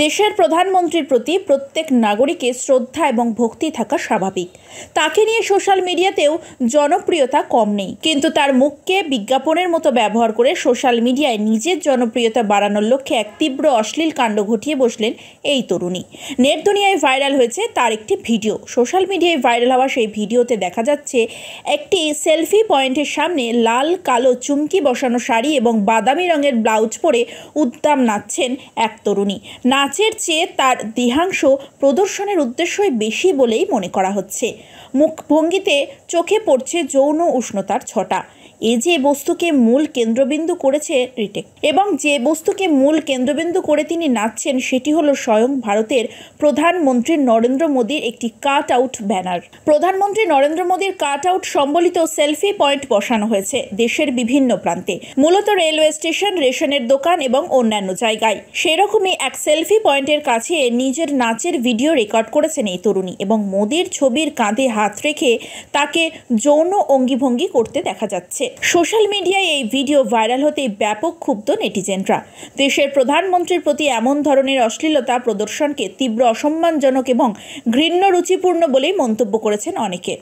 দেশের প্রধানমন্ত্রীর প্রতি প্রত্যেক নাগরিকের শ্রদ্ধা এবং ভক্তি থাকা স্বাভাবিক। তাকে নিয়ে সোশ্যাল মিডিয়াতেও জনপ্রিয়তা কম নেই, কিন্তু তার মুখকে বিজ্ঞাপনের মতো ব্যবহার করে সোশ্যাল মিডিয়ায় নিজের জনপ্রিয়তা বাড়ানোর লক্ষ্যে এক তীব্র অশ্লীল কাণ্ড ঘটিয়ে বসলেন এই তরুণী। নেট দুনিয়ায় ভাইরাল হয়েছে তার একটি ভিডিও। সোশ্যাল মিডিয়ায় ভাইরাল হওয়া সেই ভিডিওতে দেখা যাচ্ছে একটি সেলফি পয়েন্টের সামনে লাল কালো চুমকি বসানো শাড়ি এবং বাদামি রঙের ব্লাউজ পরে উদ্দাম নাচছেন এক তরুণী। নাচের চেয়ে তার দেহাংশ প্রদর্শনের উদ্দেশ্যই বেশি বলেই মনে করা হচ্ছে। মুখভঙ্গিতে চোখে পড়ছে যৌন উষ্ণতার ছটা। যে বস্তুকে মূল কেন্দ্রবিন্দু করেছে রিটেক এবং যে বস্তুকে মূল কেন্দ্রবিন্দু করে তিনি নাচছেন সেটি হলো স্বয়ং ভারতের প্রধানমন্ত্রী নরেন্দ্র মোদীর একটি কাট আউট ব্যানার। প্রধানমন্ত্রী নরেন্দ্র মোদীর কাট আউট সম্বলিত সেলফি পয়েন্ট বসানো হয়েছে দেশের বিভিন্ন প্রান্তে, মূলত রেলওয়ে স্টেশন, রেশনের দোকান এবং অন্যান্য জায়গায়। সেরকমই এক সেলফি পয়েন্টের কাছে নিজের নাচের ভিডিও রেকর্ড করেছেন এই তরুণী এবং মোদীর ছবির কাঁধে হাত রেখে তাকে যৌন অঙ্গিভঙ্গি করতে দেখা যাচ্ছে। সোশ্যাল মিডিয়ায় এই ভিডিও ভাইরাল হতে ব্যাপক ক্ষুব্ধ নেটিজেনরা। দেশের প্রধানমন্ত্রীর প্রতি এমন ধরনের অশ্লীলতা প্রদর্শনকে তীব্র অসম্মানজনক এবং ঘৃণ্য রুচিপূর্ণ বলেই মন্তব্য করেছেন অনেকে।